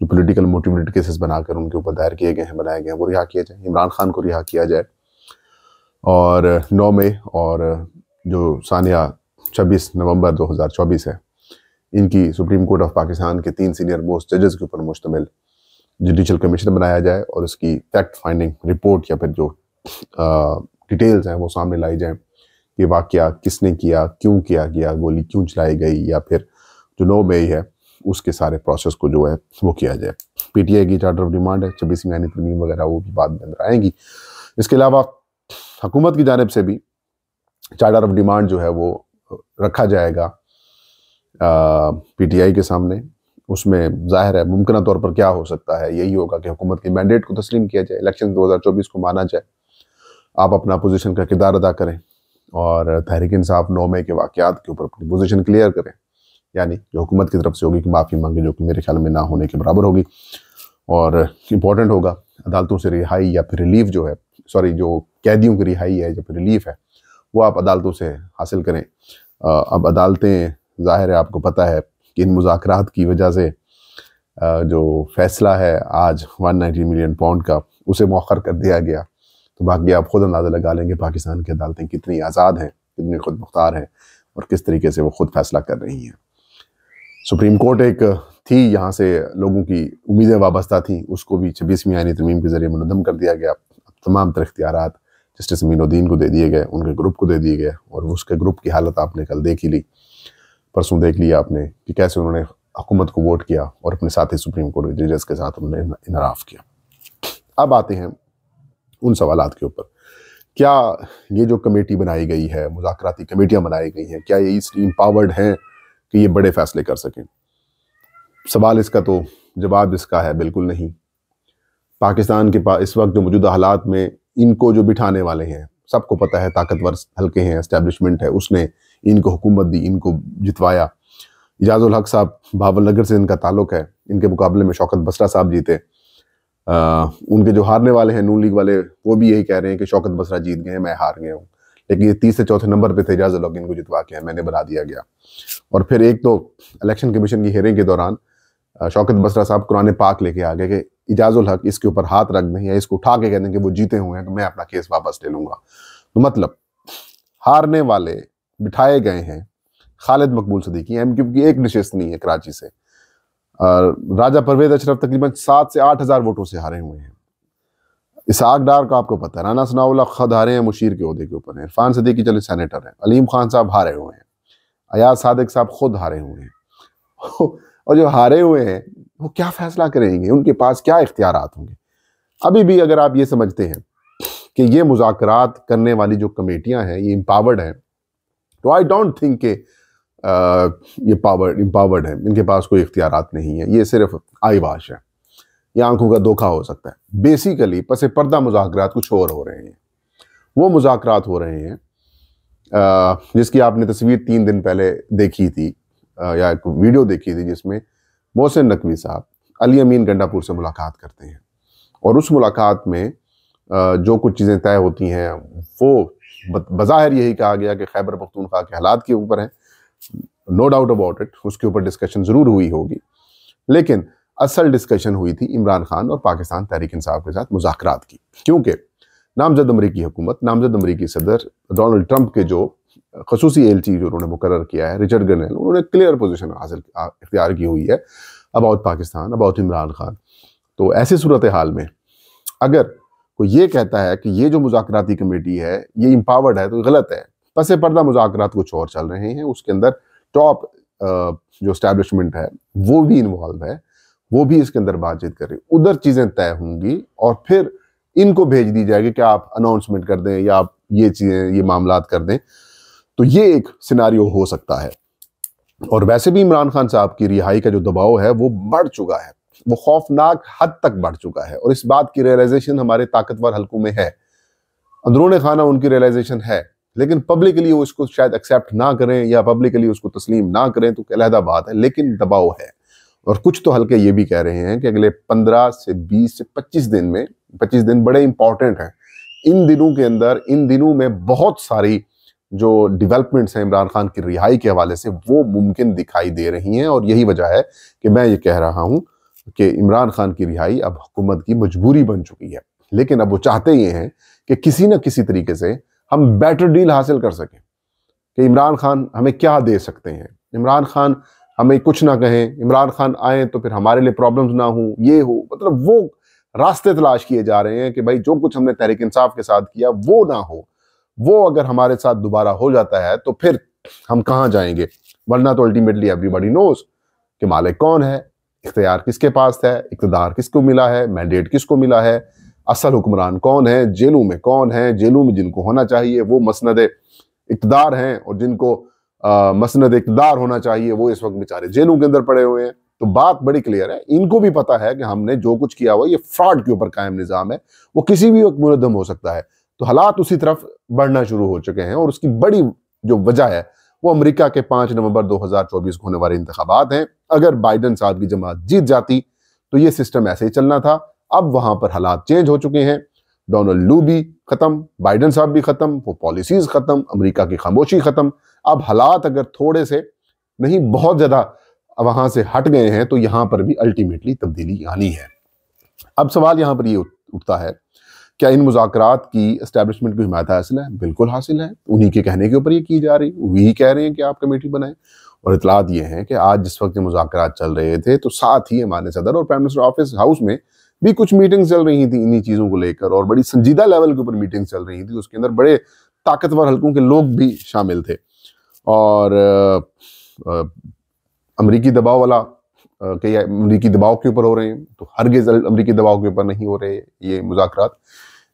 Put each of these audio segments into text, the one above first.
جو political motivated cases بنا کر ان کے اوپر دائر کیے گئے ہیں، بنائے گئے ہیں، وہ رہا کیا جائے، عمران خان کو رہا کیا جائے، اور 9 مئی اور جو ثانیہ 26 نومبر 2024 ہے، ان کی سپریم کورٹ آف پاکستان کے 3 سینئر موسٹ ججز کے اوپر مشتمل جوڈیشل کمیشن بنایا جائے، اور اس کی فیکٹ فائنڈنگ رپورٹ یا پھر جو ڈیٹیلز ہیں وہ سامنے لائی جائیں، یہ واقعہ کس نے کیا، کیوں کیا گیا، گولی کیوں چلائی گئی، یا پھر جو 9 مئی ہے اس کے سارے پروسیس کو جو ہے وہ کیا جائے۔ پی ٹی آئی کی چارٹر آف ڈیمانڈ ہے، 26ویں آئینی ترمیم وغیرہ وہ بھی بعد میں اندر آئیں گی۔ اس کے علاوہ حکومت کی جانب سے بھی چارٹر آف ڈیمانڈ جو ہے وہ رکھا جائے گا پی ٹی آئی کے سامنے۔ اس میں ظاہر ہے ممکنہ طور پر کیا ہو سکتا ہے، یہی ہوگا کہ حکومت کے مینڈیٹ کو تسلیم کیا جائے، الیکشن 2024 کو مانا جائے، آپ اپنا اپوزیشن کا کردار ادا کریں، اور تحریک انصاف 9 مئی کے واقعات کے اوپر اپنی پوزیشن کلیئر کریں، یعنی جو حکومت کی طرف سے ہوگی کہ معافی مانگے، جو کہ میرے خیال میں نہ ہونے کے برابر ہوگی، اور امپورٹنٹ ہوگا عدالتوں سے رہائی یا پھر ریلیف جو ہے، جو قیدیوں کی رہائی ہے یا پھر ریلیف ہے، وہ آپ عدالتوں سے حاصل کریں۔ اب عدالتیں ظاہر ہے آپ کو پتہ ہے کہ ان مذاکرات کی وجہ سے جو فیصلہ ہے آج 190 ملین پاؤنڈ کا، اسے مؤخر کر دیا گیا، تو باقی آپ خود اندازہ لگا لیں گے پاکستان کی عدالتیں کتنی آزاد ہیں، کتنی خود مختار ہیں، اور کس طریقے سے وہ خود فیصلہ کر رہی ہیں۔ سپریم کورٹ ایک تھی، یہاں سے لوگوں کی امیدیں وابستہ تھیں، اس کو بھی 26ویں آئینی ترمیم کے ذریعے منظم کر دیا گیا۔ تمام تر اختیارات جسٹس امین الدین کو دے دیے گئے، ان کے گروپ کو دے دیے گئے، اور اس کے گروپ کی حالت آپ نے کل دیکھ ہی لی، پرسوں دیکھ لیا آپ نے کہ کیسے انہوں نے حکومت کو ووٹ کیا اور اپنے ساتھی سپریم کورٹ ججز کے ساتھ انہوں نے انحراف کیا۔ اب آتے ہیں ان سوالات کے اوپر، کیا یہ جو کمیٹی بنائی گئی ہے، مذاکراتی کمیٹیاں بنائی گئی ہیں، کیا یہ اس امپاورڈ ہیں کہ یہ بڑے فیصلے کر سکیں؟ سوال اس کا تو جواب اس کا ہے بالکل نہیں۔ پاکستان کے پاس اس وقت جو موجودہ حالات میں ان کو جو بٹھانے والے ہیں، سب کو پتہ ہے طاقتور حلقے ہیں، اسٹیبلشمنٹ ہے، اس نے ان کو حکومت دی، ان کو جتوایا۔ اجاز الحق صاحب بھاول نگر سے ان کا تعلق ہے، ان کے مقابلے میں شوکت بسرا صاحب جیتے۔ ان کے جو ہارنے والے ہیں نون لیگ والے، وہ بھی یہی کہہ رہے ہیں کہ شوکت بسرا جیت گئے ہیں، میں ہار گیا ہوں، لیکن یہ 30 سے 4 نمبر پہ تھے، اجاز الحق ان کو جتوا کے میں نے بنا دیا گیا۔ اور پھر ایک تو الیکشن کمیشن کی ہیئرنگ کے دوران شوکت بسرا صاحب قرآن پاک لے کے آگے کہ اجاز الحق اس کے اوپر ہاتھ رکھ دیں یا اس کو اٹھا کے کہہ دیں کہ وہ جیتے ہوئے ہیں تو میں اپنا کیس واپس لے لوں گا۔ تو مطلب ہارنے والے بٹھائے گئے ہیں۔ خالد مقبول صدیقی ایم کیو کی ایک نشست نہیں ہے کراچی سے، راجہ پرویز اشرف تقریباً 7 سے 8 ہزار ووٹوں سے ہارے ہوئے ہیں۔ اسحاق ڈار کا آپ کو پتہ ہے، رانا ثناء اللہ خود ہارے ہیں مشیر کے عہدے کے اوپر ہیں، عرفان صدیقی چلے سینیٹر ہیں، علیم خان صاحب ہارے ہوئے ہیں، ایاز صادق صاحب خود ہارے ہوئے ہیں، اور جو ہارے ہوئے ہیں وہ کیا فیصلہ کریں گے، ان کے پاس کیا اختیارات ہوں گے؟ ابھی بھی اگر آپ یہ سمجھتے ہیں کہ یہ مذاکرات کرنے والی جو کمیٹیاں ہیں یہ امپاورڈ ہیں، تو آئی ڈونٹ تھنک کہ یہ امپاورڈ ہیں، ان کے پاس کوئی اختیارات نہیں ہیں، یہ صرف آئی واش ہے، یہ آنکھوں کا دھوکہ ہو سکتا ہے۔ بیسیکلی پس پردہ مذاکرات کچھ اور ہو رہے ہیں، وہ مذاکرات ہو رہے ہیں جس کی آپ نے تصویر 3 دن پہلے دیکھی تھی، یا ایک ویڈیو دیکھی تھی جس میں محسن نقوی صاحب علی امین گنڈا پور سے ملاقات کرتے ہیں، اور اس ملاقات میں جو کچھ چیزیں طے ہوتی ہیں وہ بظاہر یہی کہا گیا کہ خیبر پختونخوا کے حالات کے اوپر ہیں، نو ڈاؤٹ اباؤٹ اٹ، اس کے اوپر ڈسکشن ضرور ہوئی ہوگی، لیکن اصل ڈسکشن ہوئی تھی عمران خان اور پاکستان تحریک انصاف کے ساتھ مذاکرات کی، کیونکہ نامزد امریکی حکومت، نامزد امریکی صدر ڈونلڈ ٹرمپ کے جو خصوصی ایلچی جو انہوں نے مقرر کیا ہے رچرڈ گرنیل، انہوں نے کلیئر پوزیشن اختیار کی ہوئی ہے اباؤٹ پاکستان، اباؤٹ عمران خان۔ تو ایسی صورتحال میں اگر کوئی یہ کہتا ہے کہ یہ جو مذاکراتی کمیٹی ہے یہ امپاورڈ ہے تو غلط ہے۔ پس پردہ مذاکرات کچھ اور چل رہے ہیں، اس کے اندر ٹاپ جو اسٹیبلشمنٹ ہے وہ بھی انوالو ہے، وہ بھی اس کے اندر بات چیت کر رہی ہے، ادھر چیزیں طے ہوں گی اور پھر ان کو بھیج دی جائے گی کہ آپ اناؤنسمنٹ کر دیں یا آپ یہ چیزیں، یہ معاملات کر دیں۔ تو یہ ایک سیناریو ہو سکتا ہے۔ اور ویسے بھی عمران خان صاحب کی رہائی کا جو دباؤ ہے وہ بڑھ چکا ہے، وہ خوفناک حد تک بڑھ چکا ہے، اور اس بات کی ریئلائزیشن ہمارے طاقتور حلقوں میں ہے، اندرون خانہ ان کی ریئلائزیشن ہے، لیکن پبلکلی وہ اس کو شاید ایکسیپٹ نہ کریں یا پبلکلی اس کو تسلیم نہ کریں تو علیحدہ بات ہے، لیکن دباؤ ہے۔ اور کچھ تو حلقے یہ بھی کہہ رہے ہیں کہ اگلے 15 سے 20 سے 25 دن میں، 25 دن بڑے امپورٹنٹ ہیں، ان دنوں کے اندر، ان دنوں میں بہت ساری جو ڈیولپمنٹس ہیں عمران خان کی رہائی کے حوالے سے وہ ممکن دکھائی دے رہی ہیں، اور یہی وجہ ہے کہ میں یہ کہہ رہا ہوں کہ عمران خان کی رہائی اب حکومت کی مجبوری بن چکی ہے، لیکن اب وہ چاہتے یہ ہیں کہ کسی نہ کسی طریقے سے ہم بیٹر ڈیل حاصل کر سکیں، کہ عمران خان ہمیں کیا دے سکتے ہیں، عمران خان ہمیں کچھ نہ کہیں، عمران خان آئیں تو پھر ہمارے لیے پرابلمز نہ ہوں، یہ ہو، مطلب وہ راستے تلاش کیے جا رہے ہیں کہ بھائی جو کچھ ہم نے تحریک انصاف کے ساتھ کیا وہ نہ ہو، وہ اگر ہمارے ساتھ دوبارہ ہو جاتا ہے تو پھر ہم کہاں جائیں گے، ورنہ تو الٹیمیٹلی ایوری باڈی نوز کہ مالک کون ہے، اختیار کس کے پاس ہے، اقتدار کس کو ملا ہے، مینڈیٹ کس کو ملا ہے، اصل حکمران کون ہے، جیلوں میں کون ہے، جیلوں میں جن کو ہونا چاہیے وہ مسند اقتدار ہیں، اور جن کو مسند اقتدار ہونا چاہیے وہ اس وقت بیچارے جیلوں کے اندر پڑے ہوئے ہیں۔ تو بات بڑی کلیئر ہے، ان کو بھی پتا ہے کہ ہم نے جو کچھ کیا ہوا یہ فراڈ کے اوپر قائم نظام ہے، وہ کسی بھی وقت منہدم ہو سکتا ہے۔ تو حالات اسی طرف بڑھنا شروع ہو چکے ہیں، اور اس کی بڑی جو وجہ ہے وہ امریکہ کے 5 نومبر 2024 کو ہونے والے انتخابات ہیں۔ اگر بائیڈن صاحب کی جماعت جیت جاتی تو یہ سسٹم ایسے ہی چلنا تھا۔ اب وہاں پر حالات چینج ہو چکے ہیں، ڈونلڈ لو بھی ختم، بائیڈن صاحب بھی ختم، وہ پالیسیز ختم، امریکہ کی خاموشی ختم۔ اب حالات اگر تھوڑے سے نہیں بہت زیادہ وہاں سے ہٹ گئے ہیں تو یہاں پر بھی الٹیمیٹلی تبدیلی آنی ہے۔ اب سوال یہاں پر یہ اٹھتا ہے، کیا ان مذاکرات کی اسٹیبلشمنٹ کو حمایت حاصل ہے؟ بالکل حاصل ہے، انہی کے کہنے کے اوپر یہ کی جا رہی، وہی کہہ رہے ہیں کہ آپ کمیٹی بنائیں۔ اور اطلاعات یہ ہیں کہ آج جس وقت یہ مذاکرات چل رہے تھے تو ساتھ ہی ایوان صدر اور پرائم منسٹر آفس ہاؤس میں بھی کچھ میٹنگز چل رہی تھیں انہی چیزوں کو لے کر، اور بڑی سنجیدہ لیول کے اوپر میٹنگز چل رہی تھیں، اس کے اندر بڑے طاقتور حلقوں کے لوگ بھی شامل تھے۔ اور امریکی دباؤ والا کہ امریکی دباؤ کے اوپر ہو رہے ہیں، تو ہرگز امریکی دباؤ کے اوپر نہیں ہو رہے یہ مذاکرات،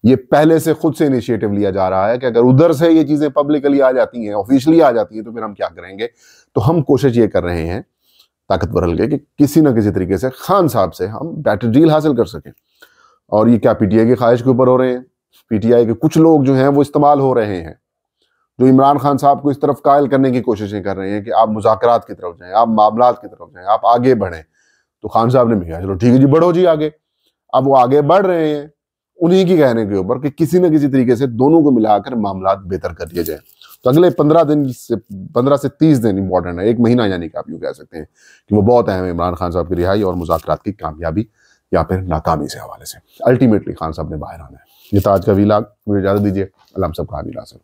یہ پہلے سے خود سے انیشیٹو لیا جا رہا ہے کہ اگر ادھر سے یہ چیزیں پبلکلی آ جاتی ہیں، آفیشلی آ جاتی ہیں، تو پھر ہم کیا کریں گے۔ تو ہم کوشش یہ کر رہے ہیں طاقتور حلقے کہ کسی نہ کسی طریقے سے خان صاحب سے ہم بیٹر ڈیل حاصل کر سکیں۔ اور یہ کیا پی ٹی آئی کی خواہش کے اوپر ہو رہے ہیں؟ پی ٹی آئی کے کچھ لوگ جو ہیں وہ استعمال ہو رہے ہیں، جو عمران خان صاحب کو اس طرف قائل کرنے کی کوششیں کر رہے ہیں کہ آپ مذاکرات کی طرف جائیں، آپ معاملات کی طرف جائیں، آپ آگے بڑھیں۔ تو خان صاحب نے بھی کہا چلو ٹھیک ہے جی، بڑھو جی آگے۔ اب وہ آگے بڑھ رہے ہیں انہی کی کہنے کے اوپر کہ کسی نہ کسی طریقے سے دونوں کو ملا کر معاملات بہتر کر دیے جائیں۔ تو اگلے 15 سے 30 دن امپورٹنٹ ہے، 1 مہینہ یعنی کہ آپ یوں کہہ سکتے ہیں کہ وہ بہت اہم ہے عمران خان صاحب کی رہائی اور مذاکرات کی کامیابی یا پھر ناکامی سے حوالے سے۔ الٹیمیٹلی خان صاحب نے باہر آنا ہے۔ یہ تھا آج کا ویلاگ، مجھے اجازت دیجیے، اللہ ہم سب کا حامل حاصل۔